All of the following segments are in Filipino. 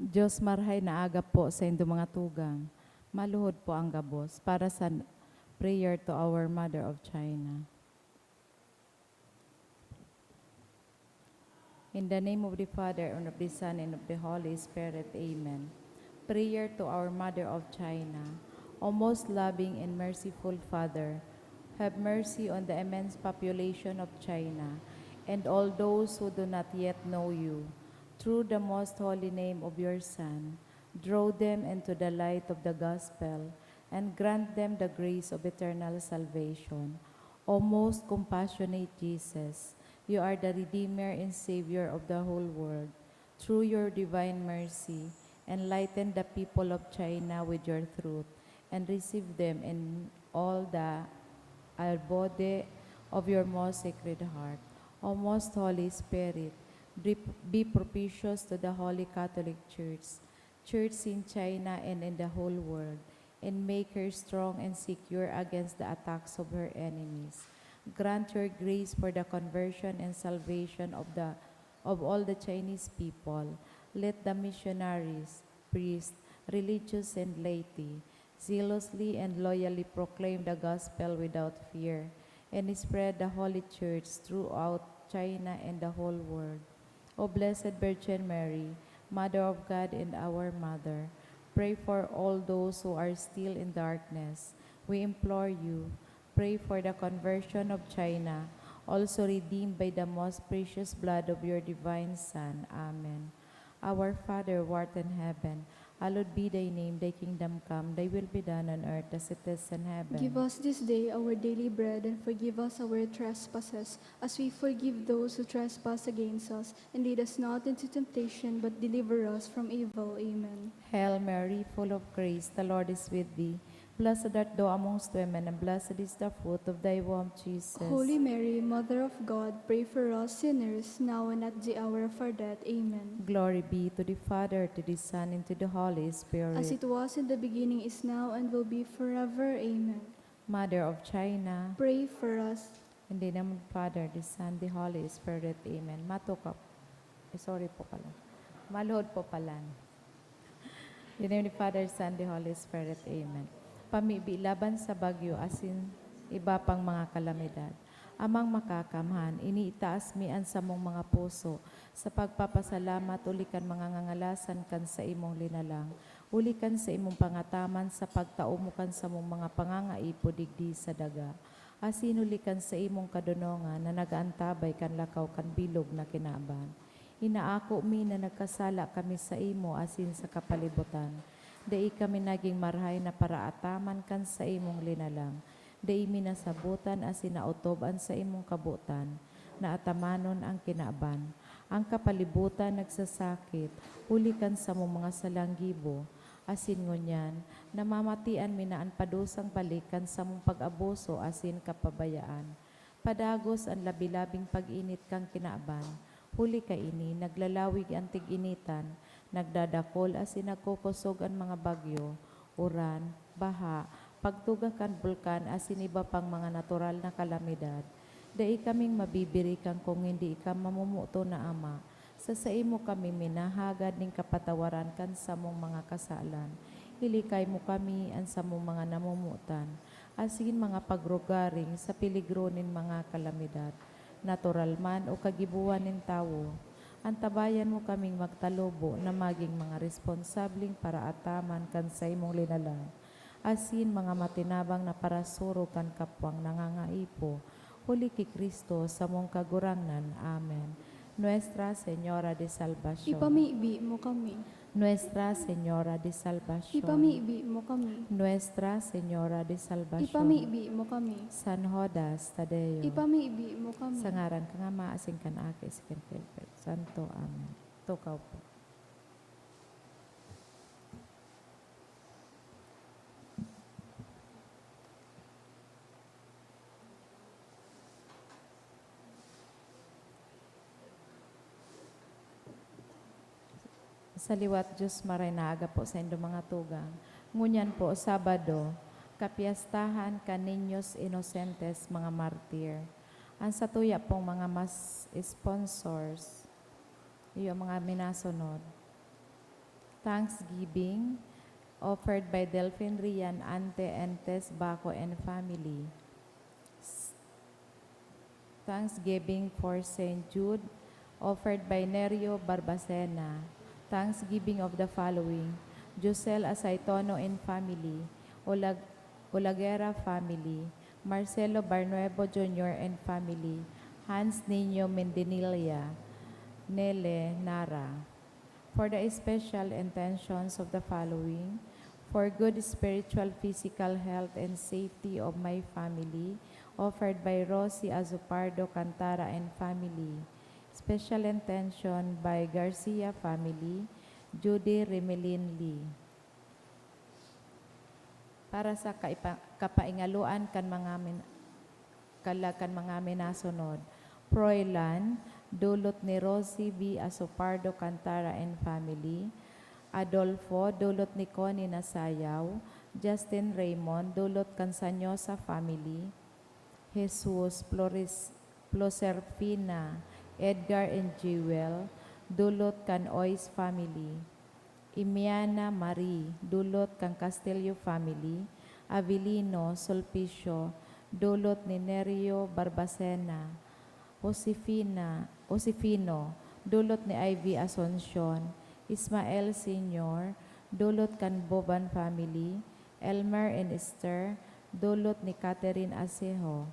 Diyos marhay na aga po sa indo mga tugang. Maluhod po ang gabos para sa prayer to our Mother of China. In the name of the Father, and of the Son, and of the Holy Spirit. Amen. Prayer to our Mother of China. O most loving and merciful Father, have mercy on the immense population of China and all those who do not yet know you. Through the most holy name of your Son, draw them into the light of the gospel and grant them the grace of eternal salvation. O most compassionate Jesus, you are the Redeemer and Savior of the whole world. Through your divine mercy, enlighten the people of China with your truth and receive them in all the abode of your most sacred heart. O most Holy Spirit, be propitious to the Holy Catholic Church, Church in China and in the whole world, and make her strong and secure against the attacks of her enemies. Grant your grace for the conversion and salvation of all the Chinese people. Let the missionaries, priests, religious and laity zealously and loyally proclaim the gospel without fear and spread the Holy Church throughout China and the whole world. O Blessed Virgin Mary, Mother of God and our Mother, pray for all those who are still in darkness. We implore you, pray for the conversion of China, also redeemed by the most precious blood of your divine Son. Amen. Our Father, who art in heaven, hallowed be thy name, thy kingdom come, thy will be done on earth as it is in heaven. Give us this day our daily bread, and forgive us our trespasses, as we forgive those who trespass against us. And lead us not into temptation, but deliver us from evil. Amen. Hail Mary, full of grace, the Lord is with thee. Blessed art thou amongst women, and blessed is the fruit of thy womb, Jesus. Holy Mary, Mother of God, pray for us sinners, now and at the hour of our death. Amen. Glory be to the Father, to the Son, and to the Holy Spirit. As it was in the beginning, is now, and will be forever. Amen. Mother of China, Pray for us. in the name of the Father, the Son, the Holy Spirit. Amen. Matukap. Sorry po pala. Maluhod po pala. In the name of the Father, Son, the Holy Spirit. Amen. Pamibi laban sa bagyo, asin iba pang mga kalamidad. Amang makakamhan, iniitaas mian sa mong mga puso, sa pagpapasalamat, ulikan mga ngangalasan kan sa imong linalang, ulikan sa imong pangataman sa pagtaumukan sa mong mga pangangaipo digdi sa daga, asin ulikan sa imong kadunongan na nagaantabay kan lakaw kan bilog na kinaban. Inaako mi na nagkasala kami sa imo asin sa kapalibutan, dai kami naging marhay na paraataman kan sa imong linalang, dai minasabutan asin nautoban sa imong kabutan, na atamanon ang kinaaban. Ang kapalibutan nagsasakit, ulikan sa mong mga salanggibo, asin ngunyan, namamatian minaan padusang balikan sa mong pag-abuso asin kapabayaan. Padagos ang labilabing pag-init kang kinaaban, huli ka ini, naglalawig ang tig-initan, nagdadakol asin nagkukusog ang mga bagyo, uran, baha, pagtugakan bulkan asin iba pang mga natural na kalamidad. Dai kaming mabibiri kang kung hindi ka mamumuto na Ama. Sa imo kami minahagad ning kapatawaran kan sa mong mga kasalan. Hilikay mo kami an sa mong mga namumutan, asin mga pagrugaring sa piligro nin mga kalamidad, natural man o kagibuan nin tawo. Antabayan mo kaming magtalobo na maging mga responsabling paraataman kan sa imong linalang, asin mga matinabang na parasuro kan kapwang nangangaipo, huli ki Kristo sa mong kagurangnan. Amen. Nuestra Señora de Salvación. Ipamibi mo kami. Nuestra Señora de Salvación. Ipamibi mo kami. Nuestra Señora de Salvación. Ipamibi mo kami. San Judas Tadeo. Ipamibi mo kami. Sa ngaran ka nga maasin kan aki, sikan Pilpil. Santo, Amen. Tukaw po. Sa liwat Diyos maray na aga po sa indo mga tugang. Ngunyan po, Sabado, kapiyastahan ka ninyos inocentes mga martir. Ang satuya pong mga mas sponsors, yung mga minasunod. Thanksgiving offered by Delphine Rian, Ante and Tess Baco and family. Thanksgiving for St. Jude, offered by Nerio Barbacena. Thanksgiving of the following: Josel Asaitono and family, Olagera family, Marcelo Barnuevo Jr. and family, Hans Nino Mendinilla, Nele Nara. For the special intentions of the following: for good spiritual, physical health, and safety of my family, offered by Rosie Azupardo Cantara and family. Special intention by Garcia family, Judy Remelin Lee. Para sa kapaingaluan kan mga minasunod. Froilan, dulot ni Rosie V. Azupardo Cantara and family. Adolfo, dulot ni Connie Nasayaw. Justin Raymond, dulot kan Sanyosa family. Jesus Ploserfina, Edgar and Jewel, dulot kan Ois family. Imiana Marie, dulot kan Castillo family. Avilino Sulpicio, dulot ni Nerio Barbacena. Josefino, dulot ni Ivy Asuncion. Ismael Sr., dulot kan Boban family. Elmer and Esther, dulot ni Catherine Asejo.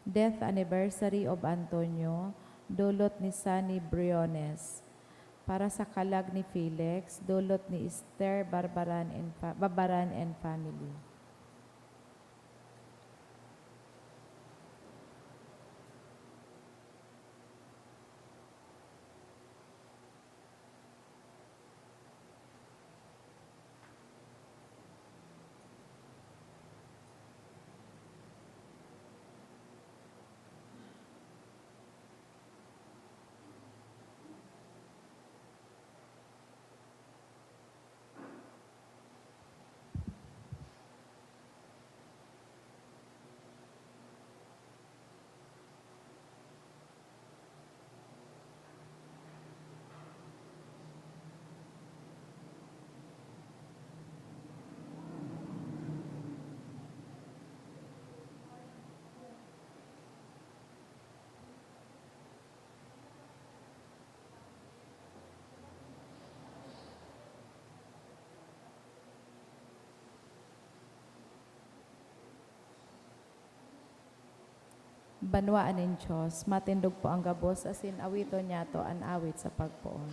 Death anniversary of Antonio, dulot ni Sunny Briones. Para sa kalag ni Felix, dulot ni Esther Babaran and family. Banwaan ng Diyos, matindog po ang gabos, asin awito niya to an awit sa pagpoon.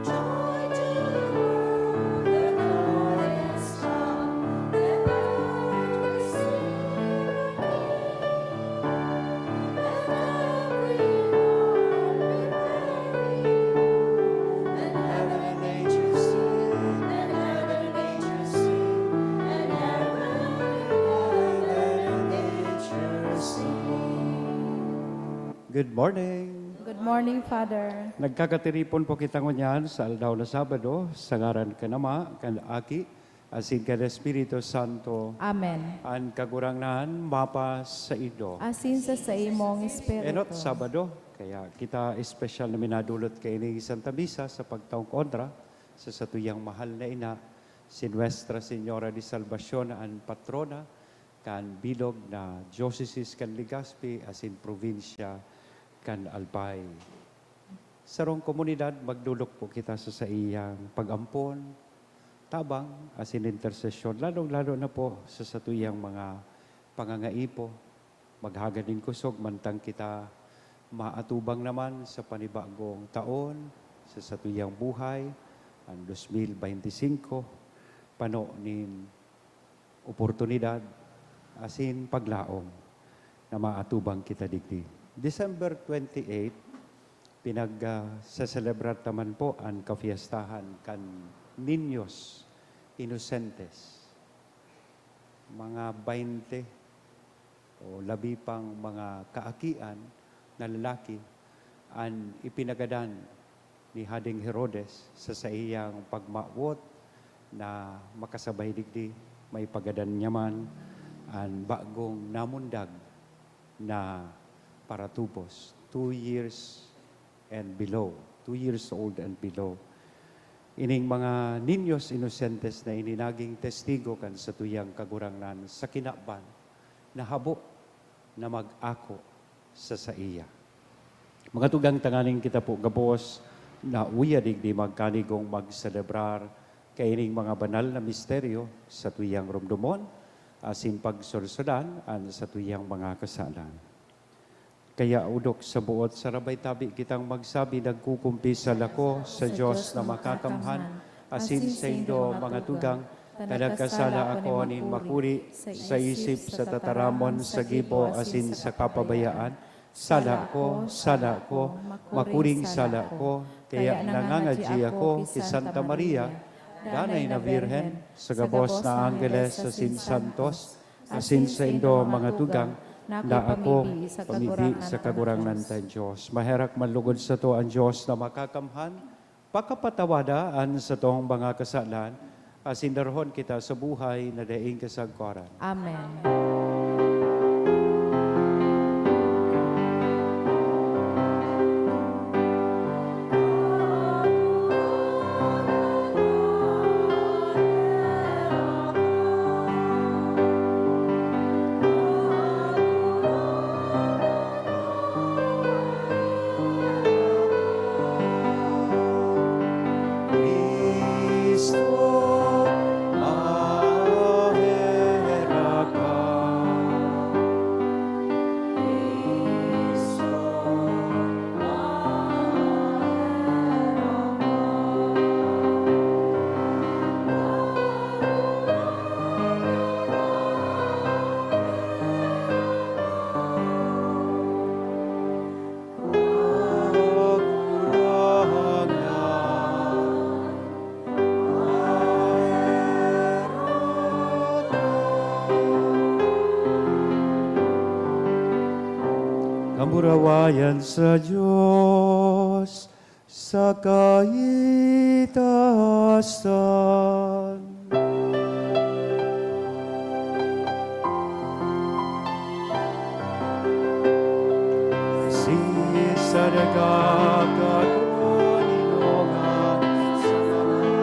Joy to the world, the Lord is come, the earth will sing, and every heart be merry, and heaven and nature sing, and heaven and nature sing, and heaven and nature sing. Good morning. Good morning, Father. Nagkakatiripon po kita ngunyan sa aldaw na Sabado, sa ngaran ka nama, kan Aki, asin ka Espiritu Santo, Amen. an kagurangnan mapas sa ido. Asin sa imong espiritu. Enot Sabado, kaya kita espesyal na minadulot kay ni Santa Misa sa pagtaong kontra sa satuyang mahal na ina, si Nuestra Señora de Salvacion, an patrona, kan bilog na Diocese kan Legazpi, asin probinsya kan Albay. Sarong komunidad, magdulok po kita sa iyang pag-ampon, tabang, asin intersesyon, lalong-lalo na po sa satuyang mga pangangaipo, maghagad din kusog, mantang kita maatubang naman sa panibagong taon, sa satuyang buhay, ang 2025, pano nin oportunidad, asin paglaom, na maatubang kita digdi. December 28, sa-celebrat naman po ang kafiestahan kan Niños Inocentes. Mga 20 o labi pang mga kaakian na lalaki ang ipinagadan ni Hading Herodes sa iyang pagmawot na makasabay digdi may pagadan nyaman ang bagong namundag na paratubos 2 years and below. 2 years old and below. Ining mga niños inosentes na ininaging testigo kan sa tuyang kagurangnan sa kinaban, nahabo na mag-ako sa iya. Mga tugang tanganing kita po, gabos, na uya digdi magkanigong magselebrar kaining mga banal na misteryo sa tuyang rumdumon, asin pagsursudan, an sa tuyang mga kasalan. Kaya udok sa buot sa rabay tabi kitang magsabi nagkukumpisal ako sa Diyos na makakamhan, asin sa indo mga tugang, nagkasala ako nin makuri sa isip sa tataramon sa gibo asin sa kapabayaan. Sala ko, makuring sala ko, kaya nangangadji ako kay Santa Maria, danay na Birhen, sa gabos na Angeles asin Santos, asin sa indo mga tugang, na ako pamibi sa kagurangnan ta Diyos. Maherak manlugod sa to ang Diyos na makakamhan, pakapatawadaan sa tong mga kasalan, asin darhon kita sa buhay na daing kasagkaran. Amen. Cristo, mahera ka. Kamurawayan sa Diyos sa kaitaasan. Si sa nagkakakuninongan sa mga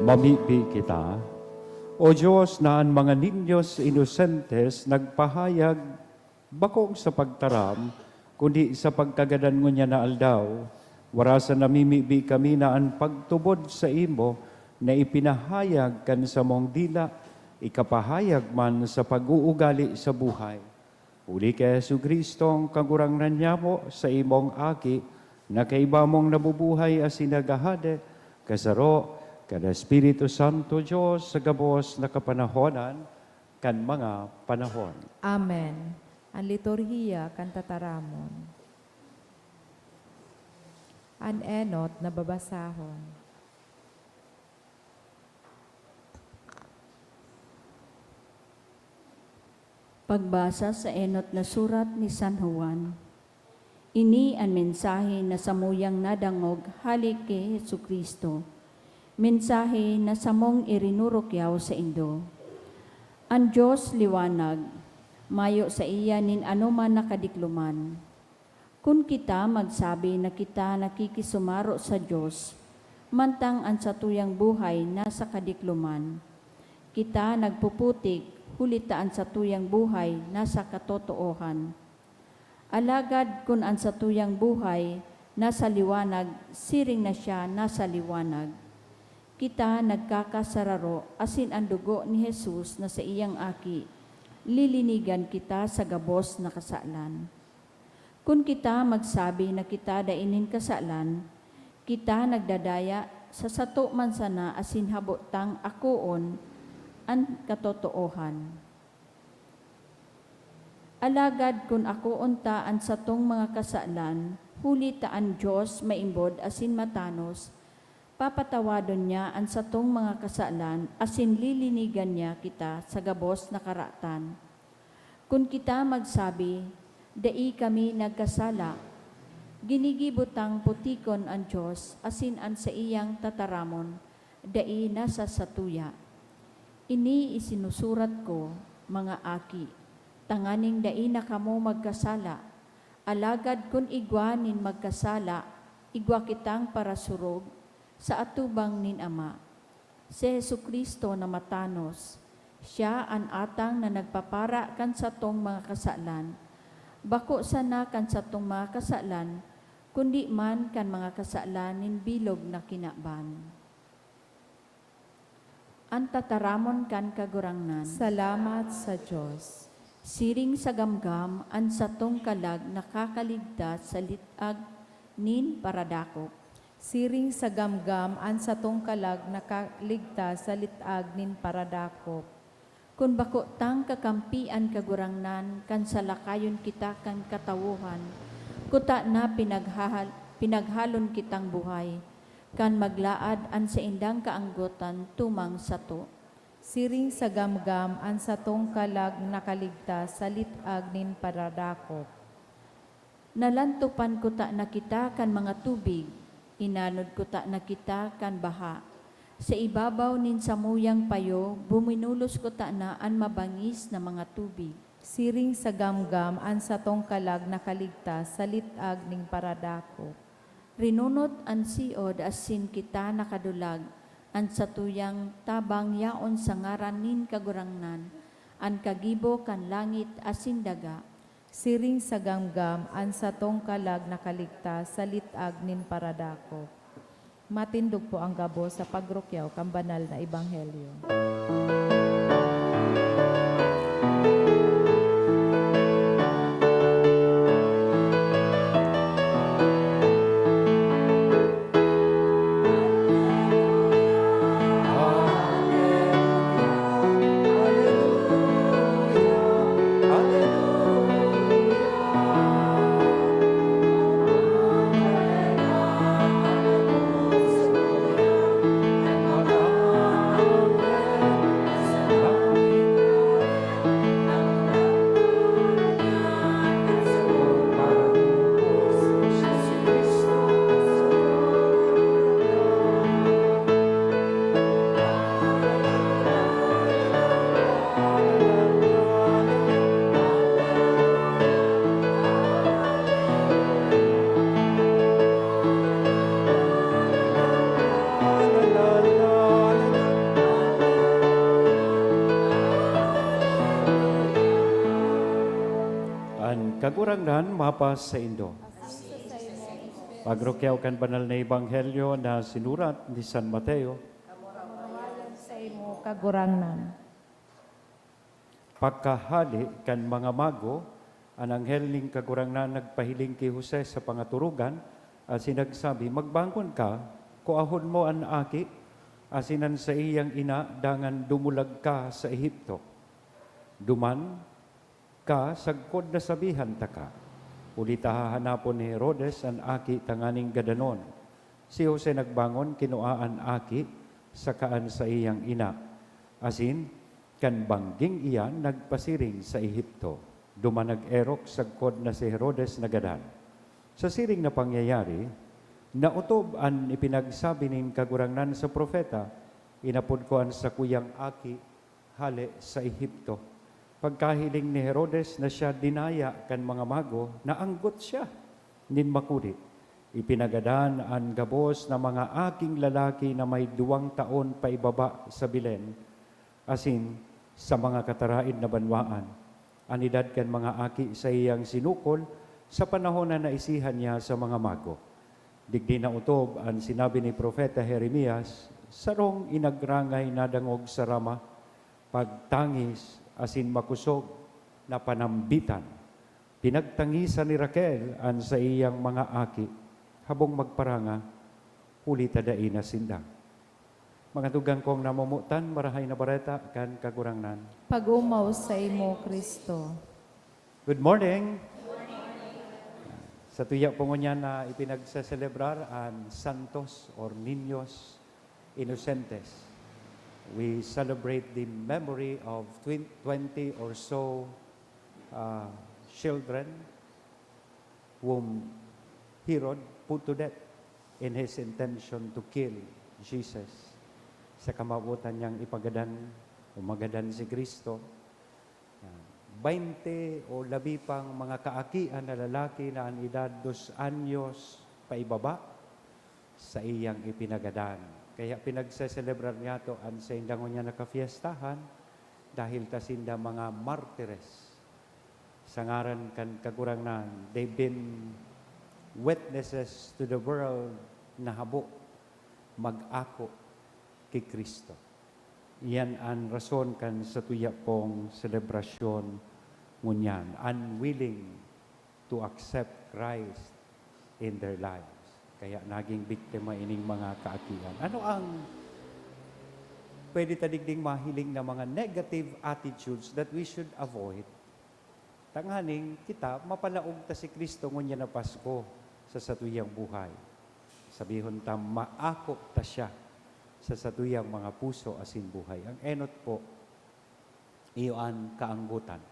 Mamipi kita. O Diyos na ang mga ninyos inosentes nagpahayag bakong sa pagtaram, kundi sa pagkagadan mo niya na aldaw, warasan namimibi kami na ang pagtubod sa imo na ipinahayag kan sa mong dila, ikapahayag man sa pag-uugali sa buhay. Uli kay Jesu-Kristong kagurangnan niya mo sa imong aki, na kaiba mong nabubuhay as sinagahade, kasaro, kada Espiritu Santo Diyos sa gabos na kapanahonan, kan mga panahon. Amen. Ang liturhiya kan tataramon. Ang enot na babasahon. Pagbasa sa enot na surat ni San Juan. Ini ang mensahe na samuyang nadangog halik kay Jesucristo. Mensahe na samong irinurukyaw sa Indo. Ang Diyos liwanag, mayo sa iya nin anuman nakadikluman. Kung kita magsabi na kita nakikisumaro sa Diyos, mantang ang satuyang buhay nasa kadikluman. Kita nagpuputik, hulitaan sa tuyang buhay nasa katotoohan. Alagad kung ang satuyang buhay nasa liwanag, siring na siya nasa liwanag. Kita nagkakasararo asin ang dugo ni Jesus na sa iyang aki, lilinigan kita sa gabos na kasalan. Kung kita magsabi na kita dainin kasalan, kita nagdadaya sa sato man sana asin habotang akoon ang katotoohan. Alagad kung ako unta ang satong mga kasalan, huli taan Diyos maimbod asin matanos, papatawadon niya ang satong mga kasalan asin lilinigan niya kita sa gabos na karatan. Kung kita magsabi, dai kami nagkasala, ginigibutang putikon ang Diyos asin ang sa iyang tataramon, dai nasa satuya. Ini isinusurat ko, mga aki, tanganing dai na kamo magkasala, alagad kun igwa nin magkasala, igwa kitang parasurog, sa atubang nin Ama. Si Jesucristo na matanos, siya ang atang na nagpapara kan satong mga kasalan. Bako sana kan satong mga kasalan, kundi man kan mga kasalan nin bilog na kinaban. Ang tataramon kan kagurangnan. Salamat sa Diyos. Siring sa gamgam, ang satong kalag nakakaligtas sa litag nin paradakop. Siring sa gamgam, an satong kalag nakaligtas sa litag nin paradakop. Kung bako tang kakampian kagurangnan, kan salakayon kita kan katawuhan, kuta na pinaghalon kitang buhay, kan maglaad an sa indang kaanggotan tumang sato. Siring sa gamgam, an satong kalag nakaligtas sa litag nin paradakop. Nalantupan kuta na kita kan mga tubig, inanod kuta na kita kan baha. Sa ibabaw nin samuyang payo, buminulos kuta na an mabangis na mga tubig. Siring sa gamgam, an satong kalag nakaligtas sa litag ning paradakop. Rinunot an siod asin kita nakadulag, an satuyang tabang yaon sa ngaran nin kagurangnan, an kagibo kan langit asin daga. Siring sa gamgam, an satong kalag nakaligtas sa litag nin paradakop. Matindog po ang gabo sa pagrukyaw kang banal na ebanghelyo. kagurangnan mapas sa Indo. Pagrokyaw kan banal na ebanghelyo na sinurat ni San Mateo, Sa imo kagurangnan. pagkahali kan mga mago, ang anghel ning kagurangnan nagpahiling kay Jose sa pangaturugan, at sinagsabi, magbangon ka, kuahon mo ang aki, asinan sa iyang ina, dangan dumulag ka sa Ehipto. Duman ka, sagkod na sabihan ta ka. Ulit hahanapon ni Herodes ang aki tanganing gadanon. Si Jose nagbangon, kinuaan aki, sakaan sa iyang ina. Asin, kan bangging iyan nagpasiring sa Ehipto. Dumanag erok sagkod na si Herodes nagadan. Sa siring na pangyayari, nautob ang ipinagsabi ning kagurangnan sa propeta, inapod ko ang sakuyang aki, hali sa Ehipto. Pagkahiling ni Herodes na siya dinaya kan mga mago, naanggot siya, nin makuri. Ipinagadan ang gabos na mga aking lalaki na may 2 taon pa ibaba sa Bilen, asin sa mga kataraid na banwaan. Anidad kan mga aki sa iyang sinukol sa panahon na naisihan niya sa mga mago. Digdi na utob ang sinabi ni Propeta Jeremias, sarong inagrangay na dangog sa Rama, pagtangis asin makusog na panambitan. Pinagtangisan ni Raquel ang sa iyang mga aki, habong magparanga, huli tadai na sindang. Mga dugang kong namumutan, marahay na bareta kan kagurangnan. Pagumaw sa imo, Kristo. Good morning! Sa tuya po niya na ipinagsaselebrar ang Santos or Niños Inocentes. We celebrate the memory of 20 or so children whom Herod put to death in his intention to kill Jesus. Sa kamabutan niyang umagadan si Kristo. 20 o labi pang mga kaakian na lalaki na ang edad 2 anyos paibaba sa iyang ipinagadan. Kaya pinagseselebrar niya to ang sa indangon niya nakafiestahan dahil tasinda mga martires. Sa ngaran kan kagurangnan, they've been witnesses to the world na habo mag-ako kay Kristo. Iyan ang rason kan sa tuya pong selebrasyon ngunyan, unwilling to accept Christ in their lives. Kaya naging biktima ining mga kaakian. Ano ang pwede tadigding mahiling na mga negative attitudes that we should avoid? Tanghaning kita, mapalaog ta si Kristo ngunya na Pasko sa satuyang buhay. Sabihon ta, maakop ta siya sa satuyang mga puso asin buhay. Ang enot po, iyon kaanggutan.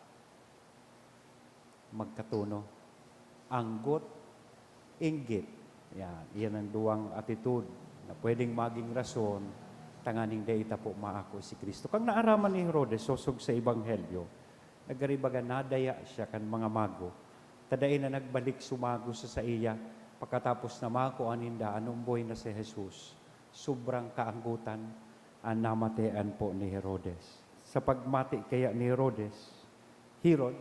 Magkatuno. Anggot, inggit. Yan ang duwang attitude na pwedeng maging rason tanganing dayta po maako si Kristo. Kang naaraman ni Herodes, sosog sa Ebanghelyo, nagaribaga nadaya siya kan mga mago. Tadain na nagbalik sumago sa iya, pagkatapos na mako aninda, anumboy na si Jesus. Sobrang kaanggutan ang namatean po ni Herodes. Sa pagmati kaya ni Herodes, Herod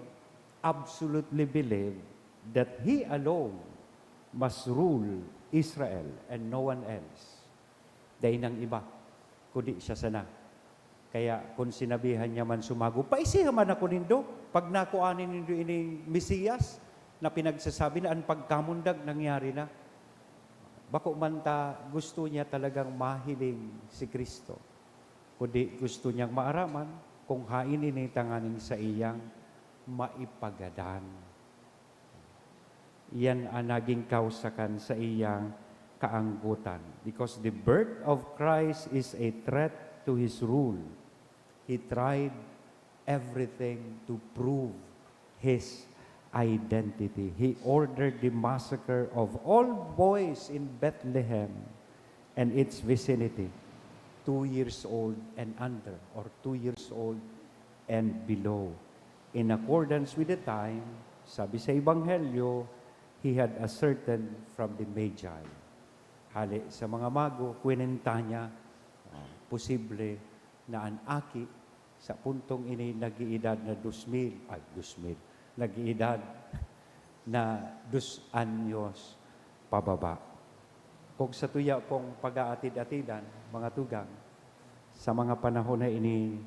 absolutely believed that he alone must rule Israel and no one else. Dahil ng iba, kundi siya sana. Kaya kung sinabihan niya man sumago, paisiha man ako nindo, pag nakuanin nindo ining Mesiyas, na pinagsasabi na ang pagkamundag nangyari na. Bako man ta gusto niya talagang mahiling si Kristo. Kundi gusto niyang maaraman kung hainin ni tanganing sa iyang maipagadan. Yan ang naging kausakan sa iyang kaanggutan. Because the birth of Christ is a threat to His rule. He tried everything to prove His identity. He ordered the massacre of all boys in Bethlehem and its vicinity, 2 years old and under, or 2 years old and below. In accordance with the time, sabi sa Ebanghelyo, He had ascertained from the Magi. Hali sa mga mago, kwinenta niya, posible na ang aki sa puntong ini nag-iedad na 2,000, nag-iedad na 2 anyos pababa. Kung sa tuya pong pag-aatid-atidan, mga tugang, sa mga panahon na ini,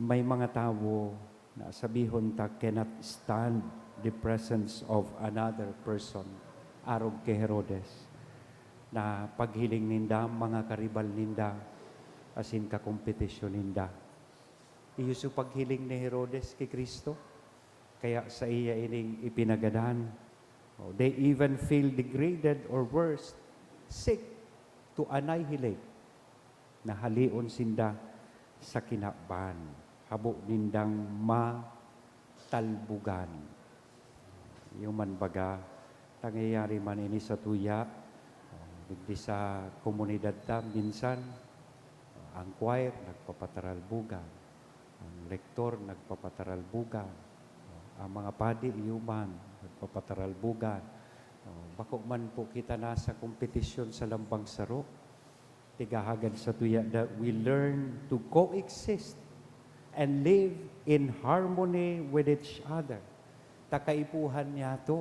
may mga tao na sabihon ta cannot stand the presence of another person, arog kay Herodes, na paghiling ninda, mga karibal ninda, asin kakompetisyon ninda. Iyuso paghiling ni Herodes kay Kristo, kaya sa iya ining ipinagadan. They even feel degraded or worse, sick to annihilate, na halion sinda sa kinaban, habo nindang matalbugan. Yung man baga, tangyayari man ini sa tuya, digdi sa komunidad ta, minsan, ang choir nagpapataralbugan, ang lektor nagpapataralbugan, ang mga padi iuman nagpapataralbugan. Bako man po kita nasa kompetisyon sa lambang saro, tigahagan sa tuya that we learn to coexist and live in harmony with each other. Takaipuhan niya to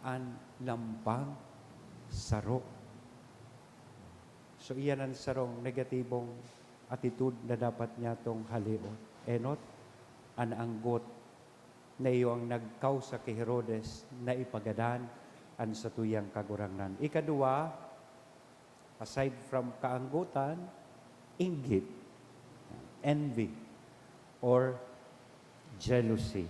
ang lambang saro. So iyan ang sarong negatibong attitude na dapat niya tong halion. Enot, ang anggot na iyo ang nagkausa kay Herodes na ipagadan ang sa tuyang kagurangnan. Ikadua, aside from kaanggutan, inggit, envy, or jealousy.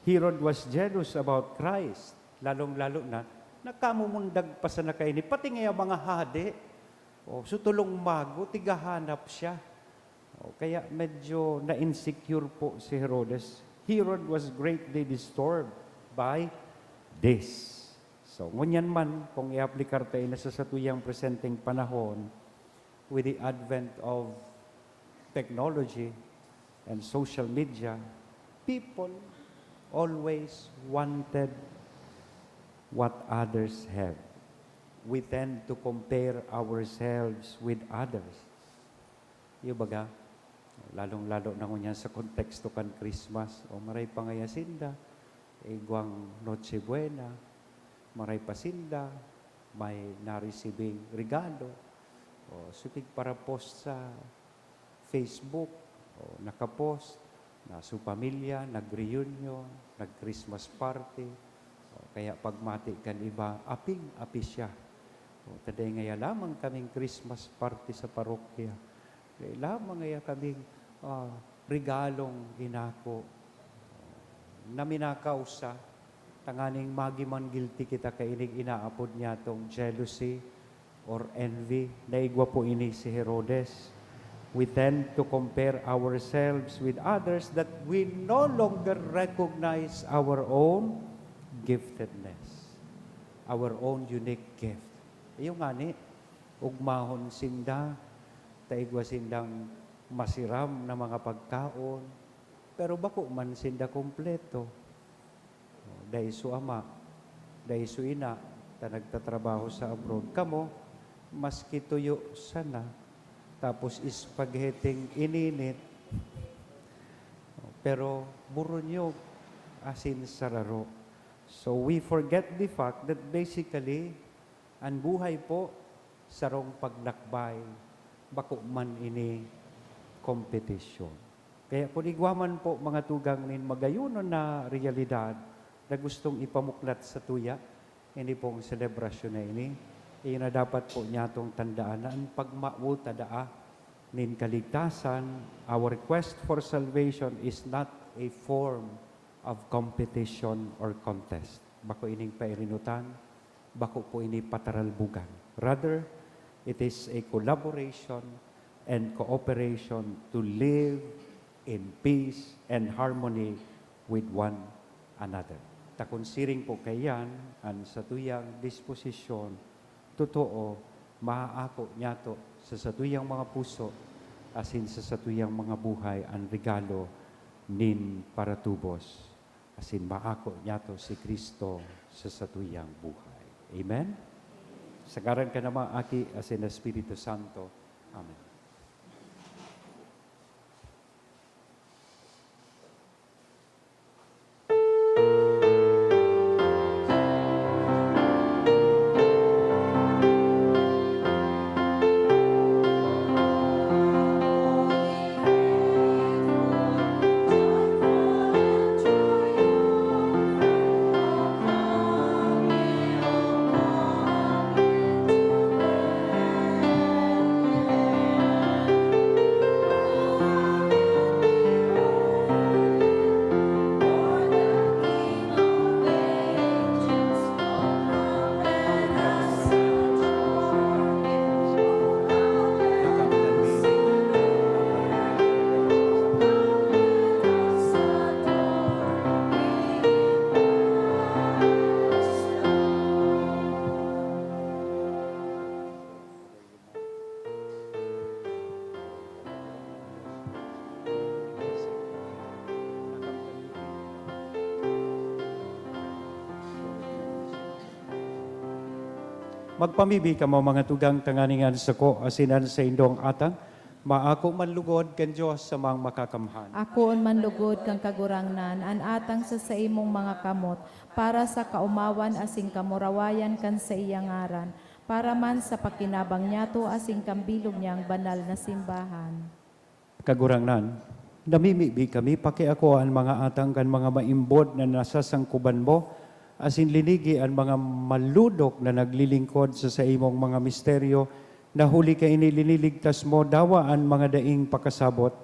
Herod was jealous about Christ, lalong-lalo na nakamumundag pa sa nakaini, pati nga yung mga hade, sutulong mago, tigahanap siya. Kaya medyo na-insecure po si Herodes. Herod was greatly disturbed by this. So, ngunyan man, kung i-applikar tayo na sa satuyang presenting panahon, with the advent of technology and social media, people always wanted what others have. We tend to compare ourselves with others. Yung baga, lalong-lalo na ngunyan sa konteksto kan Christmas, o maray pangayasinda, igwang Noche Buena, maray pasinda, may naresibing regalo, o supig para post sa Facebook, o nakapost, na su pamilya, nag-reunion, nag-Christmas party, o kaya pagmati kan iba, aping-api siya. O taday ngaya lamang kaming Christmas party sa parokya, kaya lamang ngaya kaming regalong inako, na minakausa, tanganing magiman guilty kita kainig inaapod niya tong jealousy or envy. Naigwa po ini si Herodes. We tend to compare ourselves with others that we no longer recognize our own giftedness, our own unique gift. Iyo nga ni, ugmahon sinda, taigwa sindang masiram na mga pagkaon, pero bako man sinda kompleto. Dahil su ama, dahil su ina, ta nagtatrabaho sa abroad. Kamo, maski tuyo sana, tapos spagheting ininit, pero burunyog, asin sararo. So we forget the fact that basically, ang buhay po, sarong paglakbay, bako man ini kompetisyon. Kaya kung igwaman po mga tugang nin magayunon na realidad, na gustong ipamuklat sa tuya, hindi pong selebrasyon na ini, iyon na dapat po niya itong tandaan na ang pagmauta daa nin kaligtasan, our quest for salvation is not a form of competition or contest. Bako ining pairinutan, bako po ini pataralbugan. Rather, it is a collaboration and cooperation to live in peace and harmony with one another. Takonsiring po kayan ang sa tuyang disposisyon, totoo, maaako niya to sa satuyang mga puso, asin sa satuyang mga buhay, ang regalo nin para tubos, asin maako niya to si Kristo sa satuyang buhay. Amen? Sagaran ka naman, aki, asin na Espiritu Santo. Amen. Magpamibi ka mo mga tugang tanganingan sa ko, asinan sa indong atang, maako manlugod ken Diyos sa mga makakamhan. Akoon man lugod kang kagurangnan, an atang sa imong mga kamot, para sa kaumawan asing kamurawayan kan sa iyang ngaran, para man sa pakinabang niyato asing kambilog niyang banal na simbahan. Kagurangnan, namimibi kami, pakiako ang mga atang kan mga maimbod na nasasangkuban mo, asin linigi ang mga maludok na naglilingkod sa imong mga misteryo, na huli ka iniliniligtas mo, dawaan mga daing pakasabot,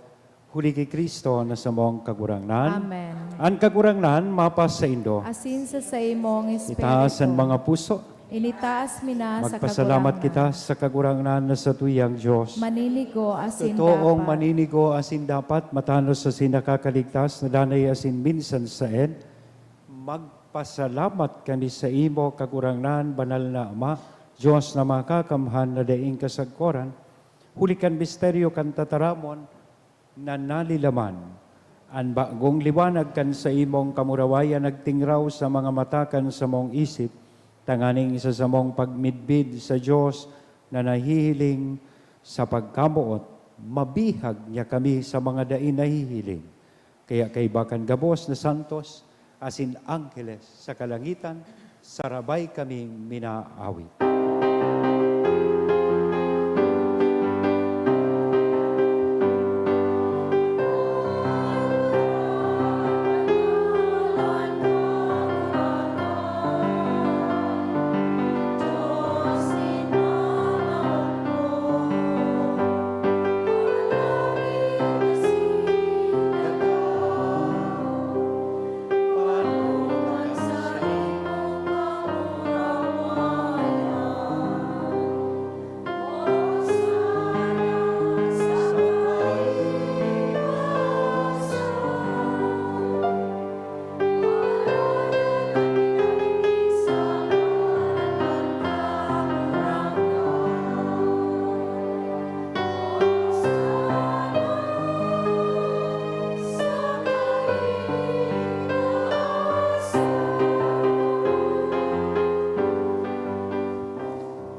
huli kay Kristo na sa mong kagurangnan. Amen. Ang kagurangnan, mapas sa indo. Asin sa imong espiritu. Itaas ang mga puso. Initaas mina sa Magpasalamat kagurangnan. kita sa kagurangnan na sa tuyang Diyos. Maninigo asin Totoong dapat. maninigo asin dapat, matanos sa sinakakaligtas, na danay asin minsan sa magpasalamat kani sa imo kagurangnan, banal na Ama, Diyos na makakamhan na daing kasagkoran, hulikan misteryo kan tataramon na nalilaman. Ang bagong liwanag kan sa imong kamurawayan nagtingraw sa mga matakan sa mong isip, tanganing isa sa mong pagmidbid sa Diyos na nahihiling sa pagkamuot, mabihag niya kami sa mga daing nahihiling. Kaya kay bakan gabos na santos, asin angkeles sa kalangitan, sarabay kaming minaawit.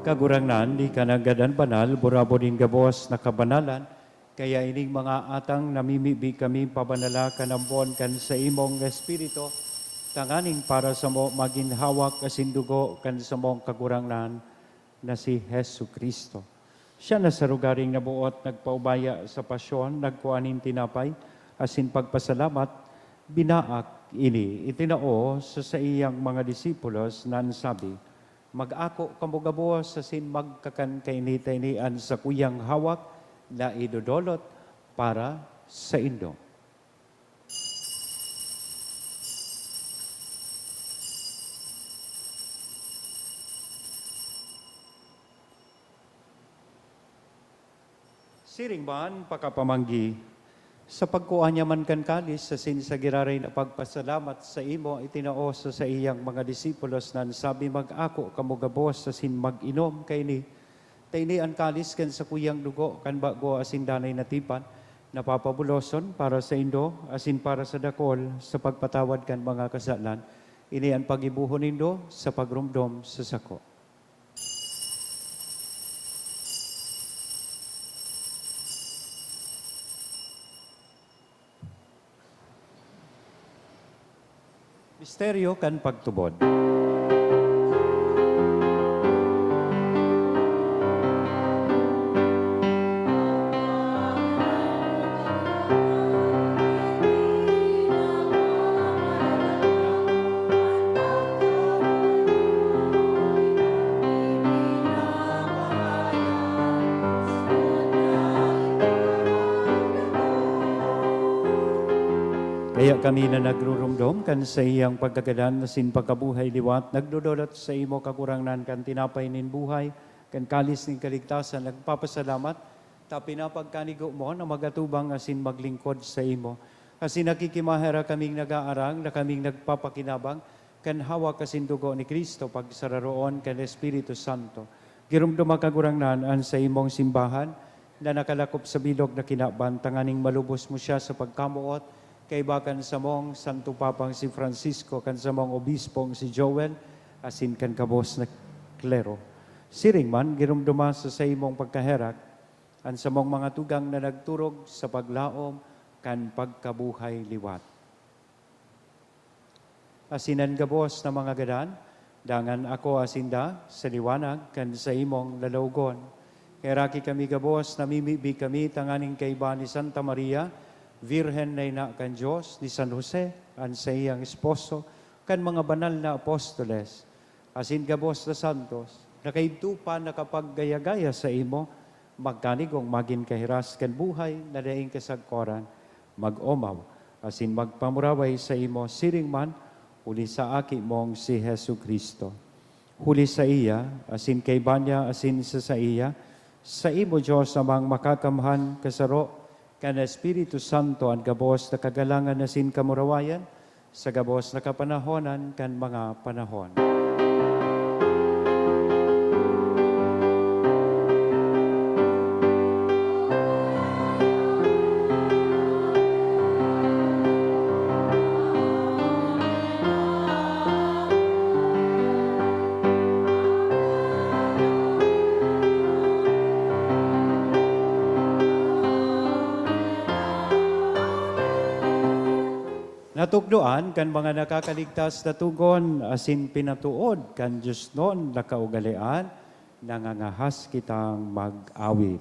Kagurangnan, di ka nagadan banal, burabo din gabos na kabanalan, kaya ining mga atang namimibi kami pabanala kanambon kan sa imong espiritu, tanganing para sa mo maginhawak kasindugo kan sa mong kagurangnan na si Hesu Kristo. Siya na sa rugaring nabuot, nagpaubaya sa pasyon, nagkuanin tinapay, asin pagpasalamat, binaak ini, itinao sa iyang mga disipulos na sabi, mag-ako kamugabos sa sin magkakan kainitay-nian sa kuyang hawak na idodolot para sa indo. Siring man pakapamanggi, sa pagkuha niya man kan kalis sa sinisagiraray na pagpasalamat sa imo, itinao sa iyang mga disipulos na sabi, mag-ako kamugabos sa sin mag-inom kay ni tayni ang kalis kan sa kuyang dugo kan bago asin danay natipan, napapabuloson para sa indo, asin para sa dakol sa pagpatawad kan mga kasalan, ini ang pagibuhon nindo sa pagrumdom sa sako. Misteryo kan pagtubod. Kaya kami na nagrurumdom kan sa iyang pagkagadan na sin pagkabuhay liwat, nagdudulot sa imo kakurangnan kan tinapay nin buhay, kan kalis nin kaligtasan, nagpapasalamat, ta pinapagkanigo mo na magatubang asin maglingkod sa imo. Asin nakikimahera kaming nag-aarang, na kaming nagpapakinabang, kan hawak kasin dugo ni Kristo, pagsararoon kan Espiritu Santo. Girumdum makagurangnan an sa imong simbahan, na nakalakop sa bilog na kinaban, tanganing malubos mo siya sa pagkamuot, kay bakan sa mong Santo Papang si Francisco, kan sa mong obispong si Joel, asin kan kabos na klero. Siring man, girumduma sa imong pagkaherak, ang samong mga tugang na nagturog sa paglaom kan pagkabuhay liwat. Asinan gabos na mga gadan, dangan ako asinda sa liwanag kan sa imong lalawgon. Kaya kami gabos, namimibi kami tanganing kaiba ni Santa Maria, Virhen na ina kan Diyos, ni San Jose, ang sa iyang esposo, kan mga banal na apostoles, asin gabos na santos, na kaitupa nakapaggaya-gaya sa imo, magkanigong magin kahiras kan buhay, na daing kasagkoran, mag-omaw, asin magpamuraway sa imo, siring man, huli sa aki mong si Hesu Kristo. Huli sa iya, asin kay Banya, asin sa iya, sa imo Diyos amang makakamhan kasaro, kan Espiritu Santo ang gabos na kagalangan asin kamurawayan, sa gabos na kapanahonan kan mga panahon. Natukdoan kan mga nakakaligtas na tugon asin pinatuod kan Diyos noon nakaugalian nangangahas kitang mag-awit.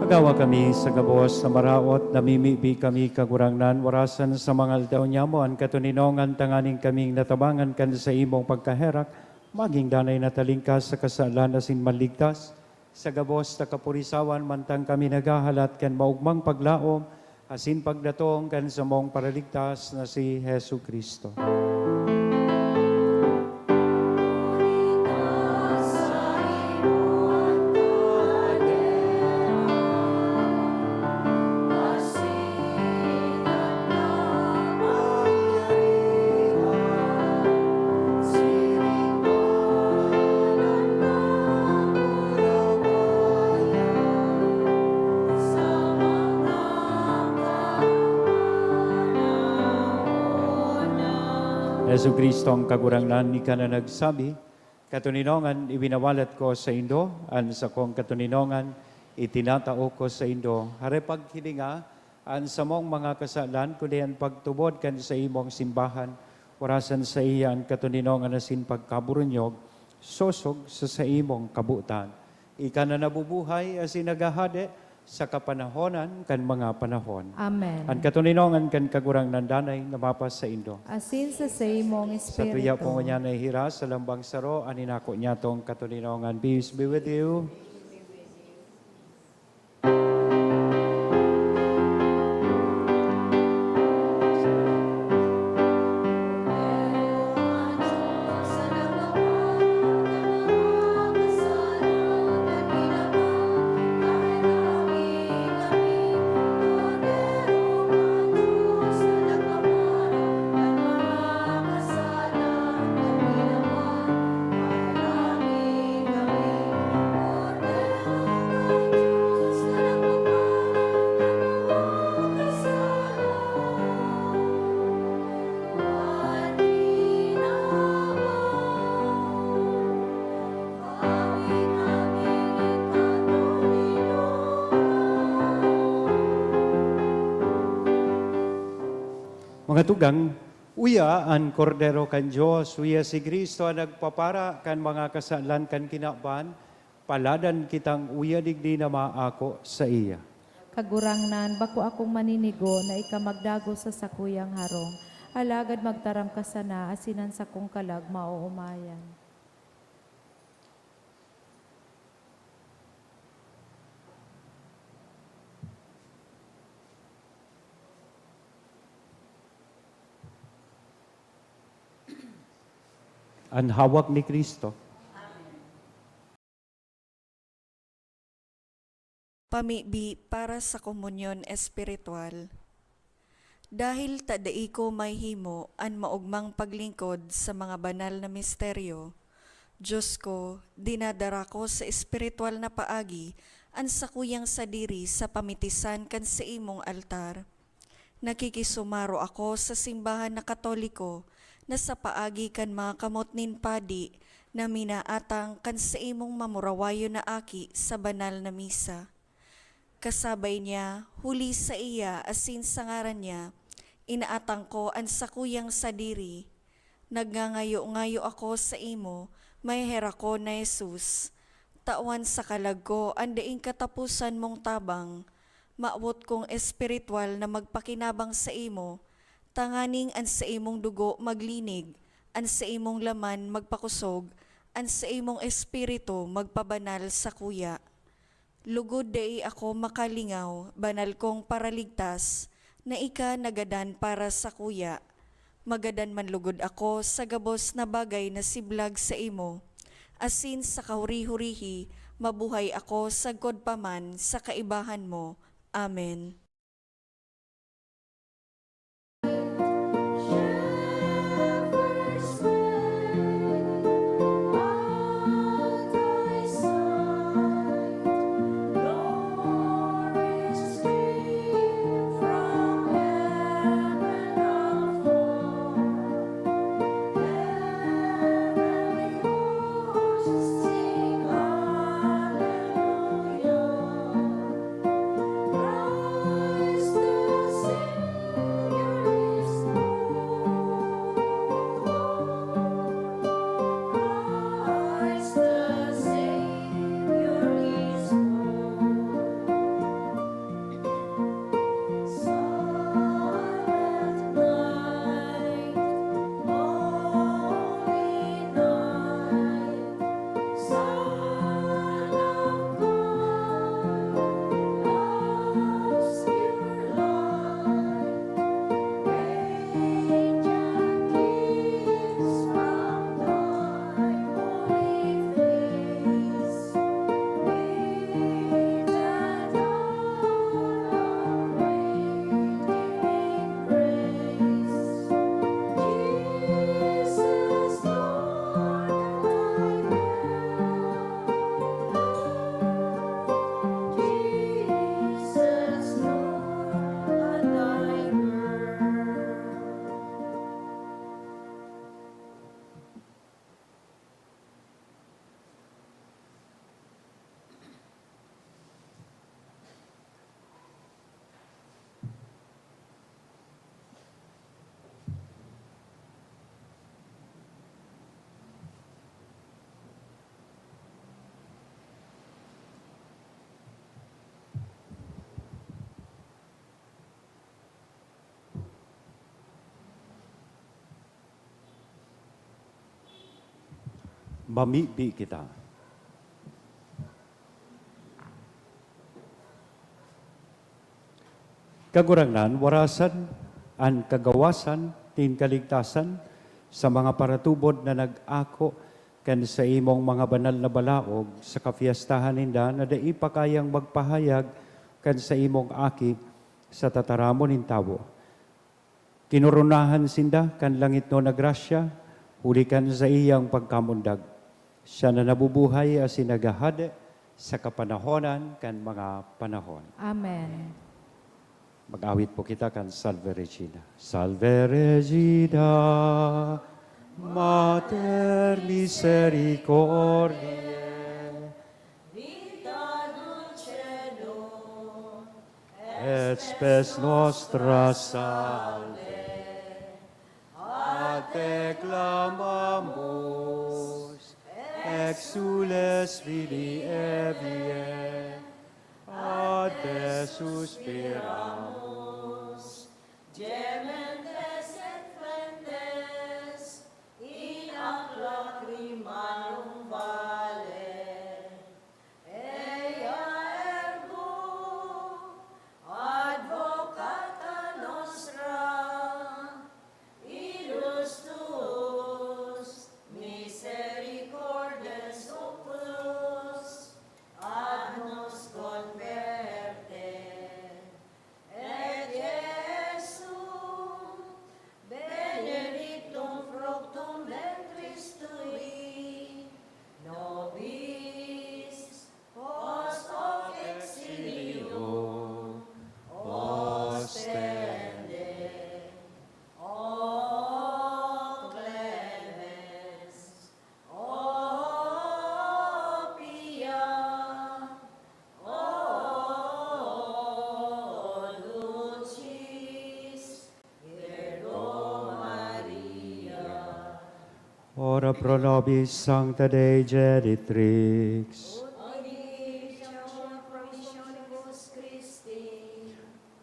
Pagawa kami sa gabos na maraot, namimibi kami kagurangnan, warasan sa mga aldaw niya mo, ang katuninongan tanganing kaming natabangan kan sa imong pagkaherak, maging danay na talingkas sa kasalan asin maligtas, sa gabos na kapurisawan, mantang kami nagahalat kan maugmang paglaom, asin pagdatong kan sa mong paraligtas na si Hesu Kristo. Yesu Kristo ang kagurangnan ni ka na nagsabi, katuninongan ibinawalat ko sa Indo, an sa kong katuninongan itinatao ko sa Indo. Hare paghilinga, an sa mong mga kasalan, kundi ang pagtubod kan sa imong simbahan, warasan sa iya ang katuninongan na sin pagkaburunyog, sosog sa imong kabutan. Ika na nabubuhay asin nagahade, sa kapanahonan kan mga panahon. Amen. Ang katuninongan kan kagurang nandanay namapas sa Indo. Asin sa imong Sa tuya Espiritu. po niya na hira sa lambang saro, aninako niya tong katuninongan. Peace be with you. Mga tugang, uya ang kordero kan Diyos, uya si Kristo ang nagpapara kan mga kasalan kan kinaban, paladan kitang uya digdi na maako sa iya. Kagurangnan, bako akong maninigo na ikamagdago sa sakuyang harong. Alagad magtaram ka sana, asinan sa kong kalag mauumayan. Ang hawak ni Kristo. Pamibi para sa komunyon espiritual. Dahil tadai ko may himo an maugmang paglingkod sa mga banal na misteryo, Diyos ko, dinadara ko sa espiritual na paagi an sakuyang sadiri sa pamitisan kan sa imong altar. Nakikisumaro ako sa simbahan na Katoliko na sa paagi kan mga kamotnin padi na minaatang kan sa imong mamurawayo na aki sa banal na misa. Kasabay niya, huli sa iya asin sa ngaran niya, inaatang ko ang sakuyang sadiri. Nagngangayo-ngayo ako sa imo, may hera ko na Jesus. Tawan sa kalag ko, ang daing katapusan mong tabang. Maawot kong espiritual na magpakinabang sa imo, tanganing an sa imong dugo maglinig, an sa imong laman magpakusog, an sa imong espiritu magpabanal sa kuya. Lugod dai ako makalingaw, banal kong paraligtas, na ika nagadan para sa kuya. Magadan man lugod ako sa gabos na bagay na siblag sa imo. Asin sa kahuri-hurihi, mabuhay ako sa godpaman sa kaibahan mo. Amen. Hallelujah. Mamibi kita. Kagurangnan, warasan, an kagawasan, tin kaligtasan, sa mga paratubod na nag-ako, kan sa imong mga banal na balaog, sa kafiestahan ninda, na dai pa kayang magpahayag, kan sa imong aki, sa tataramon nin tawo. Kinurunahan sinda, kan langit no na grasya, hulikan sa iyang pagkamundag. Siya na nabubuhay as sinagahade sa kapanahonan kan mga panahon. Amen. Mag-awit po kita kan Salve Regina. Salve Regina, Mater Misericordiae, Vita dulcedo, et spes nostra salve. A te clamamus, exules vidi evie, a te suspiramus. gementes et flentes, in ac lacrimanum vale. Ea ergo, advocata nostra, ilus tuus, misericordes oculus, ad nos converte. Et Iesum, benedictum fructum ventris tui, nobis post hoc exilio, ostende. O clemens, o pia, o dulcis, Virgo Maria. Ora pro nobis Sancta Dei Genitrix. Audicium promissionibus Christi.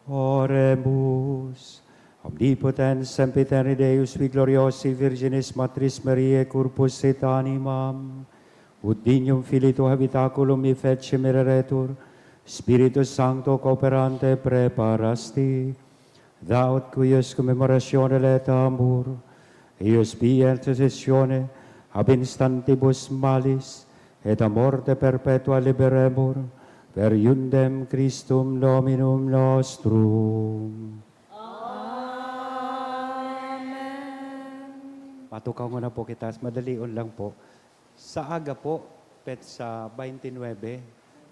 Oremus. Omnipotens sempiternus Deus, vi gloriosi Virginis Matris Mariae, corpus et animam, ut dignum Filii tu habitaculum mi fece mireretur, Spiritus Sancto cooperante preparasti, daut cuius commemoratione letamur, eius pia intercessione ab instantibus malis, et a morte perpetua liberemur, per iundem Christum Dominum nostrum. Matukaw muna po kita, madalion lang po. Sa aga po, sa 29,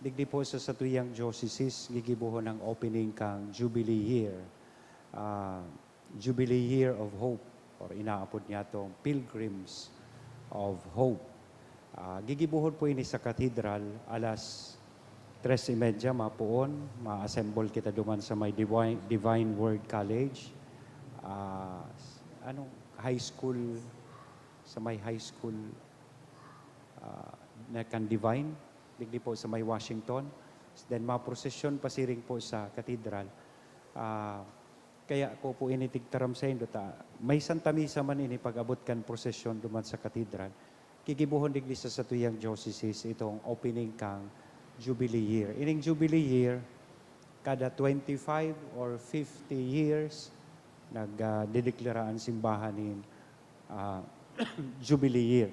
digdi po sa Satuyang Diocese, gigibuhon ng opening kang Jubilee Year. Jubilee Year of Hope, or inaapod niya itong Pilgrims of Hope. Gigibuhon po ini sa Cathedral, alas 3:30, mapuon, ma-assemble kita duman sa may Divine Word College. High school, sa may high school na kan Divine, digdi po sa may Washington. Then ma-prosesyon pasiring po sa Cathedral. Kaya ko po initigtaram sa indo, may Santa Misa man ini pag-abot kan prosesyon duman sa Cathedral. Kikibuhon digdi sa Satuyang Diocese itong opening kang Jubilee Year. Ining Jubilee Year, kada 25 or 50 years, nagdideklaraan simbahan in Jubilee Year.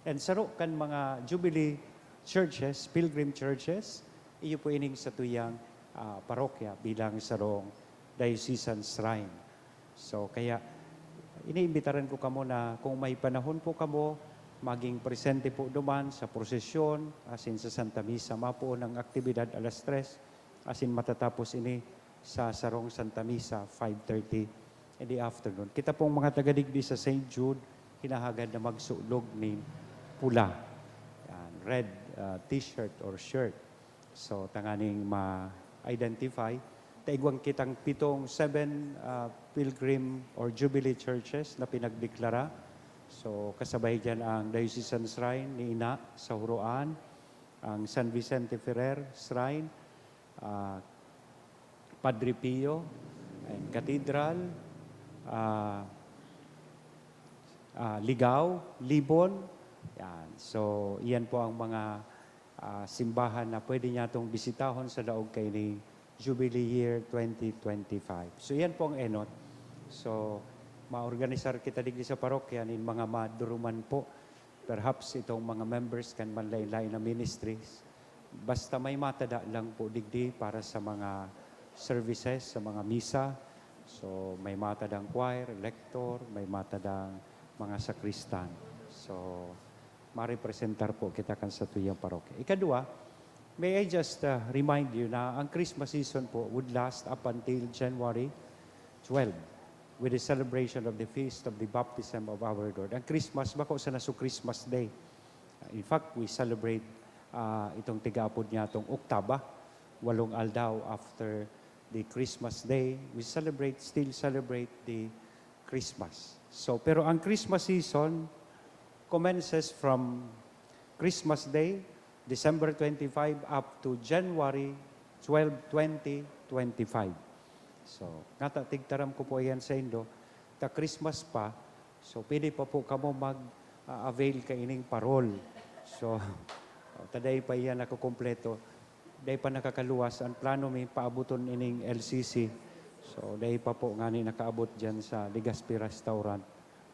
And saro kan mga Jubilee churches, pilgrim churches, iyo po ining Satuyang parokya bilang sarong diocesan shrine. So kaya iniimbitaran ko kamo na kung may panahon po kamo, maging presente po duman sa prosesyon, asin sa Santa Misa, mapuon ang aktibidad alas 3, asin matatapos ini sa sarong Santa Misa, 5:30 in the afternoon. Kita pong mga tagadigdi sa St. Jude, hinahagad na magsulog ni pula, red t-shirt or shirt. So, tanganing ma-identify. Taigwang kitang 7 pilgrim or jubilee churches na pinagdeklara. So, kasabay dyan ang Diocesan Shrine ni Ina sa Huroan, ang San Vicente Ferrer Shrine, Padre Pio, and Cathedral, Ligao, Libon, Yan. So, iyan po ang mga simbahan na pwede niya itong bisitahon sa daog kay ni Jubilee Year 2025. So, iyan po ang enot. So, maorganisar kita digdi sa parokya in mga maduruman po. Perhaps itong mga members kan manlain-lain na ministries. Basta may matada lang po digdi para sa mga services, sa mga misa. So, may matadang choir, lector, may matadang mga sakristan. So, ma-representar po kita kan sa tuyang parokya. Ikadua, may I just remind you na ang Christmas season po would last up until January 12 with the celebration of the feast of the baptism of our Lord. Ang Christmas, bako sa naso Christmas Day. In fact, we celebrate itong tigaapod niya, itong Oktaba, 8 aldaw after the Christmas Day. We still celebrate the Christmas. So, pero ang Christmas season commences from Christmas Day, December 25, up to January 12, 2025. So, tigtaram ko po yan sa Indo, ta Christmas pa, so pwede pa po kamo mag-avail ka ining parol. So, taday pa yan nakukumpleto. Day pa nakakaluwas. Ang plano may paabuton ining LCC. So, day pa po nga ni nakaabot dyan sa Legazpi Restaurant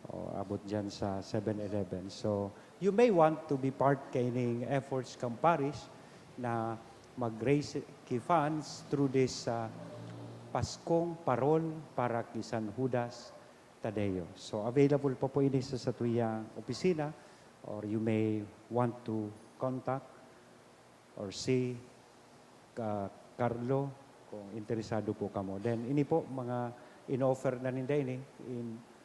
o abot dyan sa 7-Eleven. So, you may want to be part kaining efforts kang parish na mag-raise key funds through this Paskong Parol para kay San Judas Tadeo. So, available pa po ini sa tuyang opisina or you may want to contact or see Carlo kung interesado po kamo. Then, ini po mga in-offer na ninda ini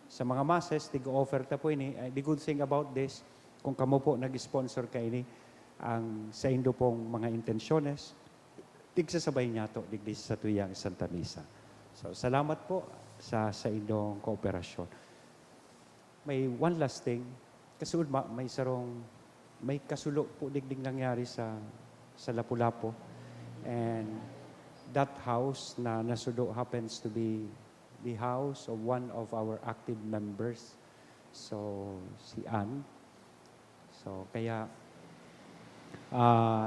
sa mga masses, tig-offer ta po ini. The good thing about this, kung kamo po nag-sponsor ka ini, ang sa Indo pong mga intensyones, tigsasabay niya to digdi sa tuyang Santa Misa. So, salamat po sa Indong kooperasyon. May one last thing. Kasunod may kasulo po digdig nangyari sa Lapu-Lapu. And that house na nasudo happens to be the house of one of our active members. So, si Ann. So, kaya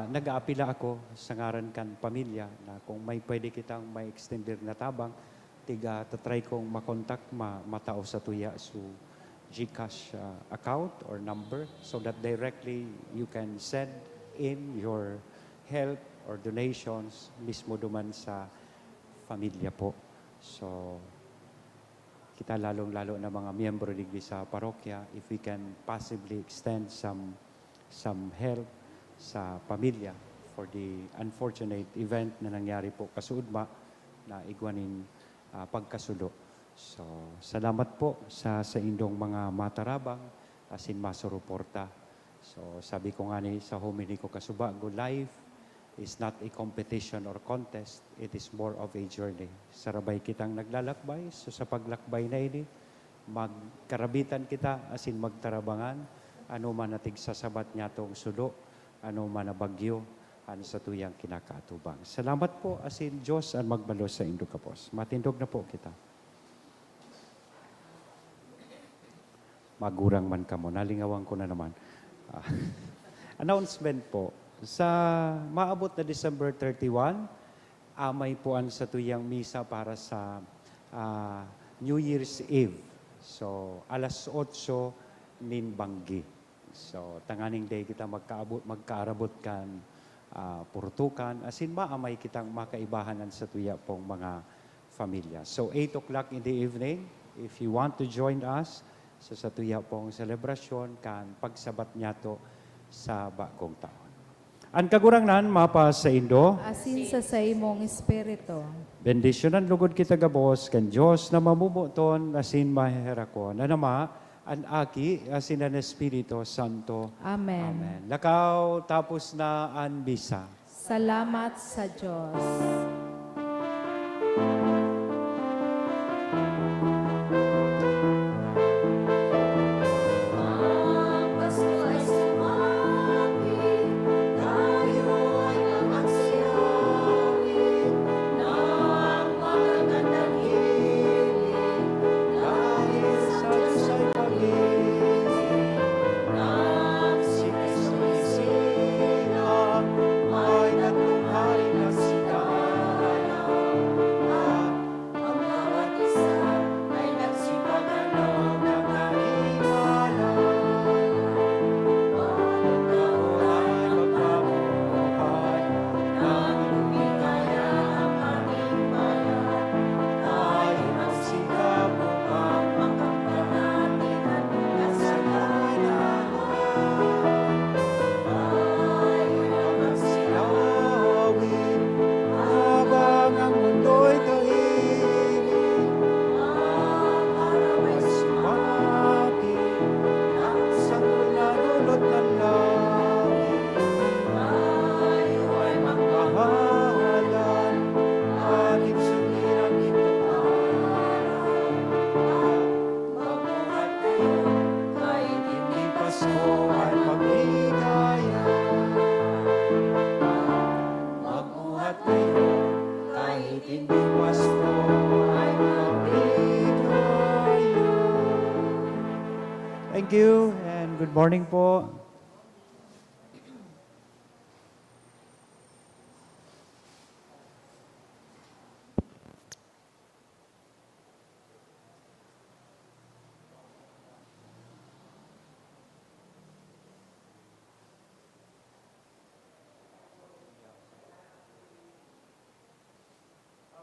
nag-aapila ako sa ngaran kan pamilya na kung may pwede kitang may extender na tabang, tatry kong makontak matao sa tuya so GCash account or number so that directly you can send in your help or donations mismo duman sa pamilya po. So, kita lalong-lalo na mga miyembro digdi sa parokya, if we can possibly extend some help sa pamilya for the unfortunate event na nangyari po kasuudma na igwanin pagkasudo. So, salamat po sa indong mga matarabang asin masuruporta. So, sabi ko nga ni sa homily ko kasubago, life is not a competition or contest. It is more of a journey. Sarabay kitang naglalakbay. So, sa paglakbay na ini, magkarabitan kita asin magtarabangan. Ano man natig sasabat niya tong sudo, ano man na bagyo, ano sa tuyang kinakaatubang. Salamat po asin Diyos ang magbalos sa Indo kapos. Matindog na po kita. Magurang man ka mo. Nalingawan ko na naman. Announcement po. Sa maabot na December 31, amay puan sa tuyang misa para sa New Year's Eve. So, alas 8 nin Banggi. So, tanganing day kita magkaarabot kan purtukan. Asin maamay kitang makaibahanan sa tuya pong mga familia. So, 8 o'clock in the evening, if you want to join us sa tuya pong selebrasyon kan pagsabat niya to sa bagong taon. Ang kagurangnan, mapa sa Indo, Asin sa imong espiritu. bendisyonan lugod kita gabos, kan Diyos na mamumuton, asin mahiherako, na nama, an aki, asin ang Espiritu Santo. Amen. Amen. Lakaw, tapos na an bisa. Salamat sa Diyos. Ang Pasko ay sumapit, tayo ay magsiyawit ng magagandang hiling dahil sa Diyos ay pag-ibig ng Thank you and good morning po.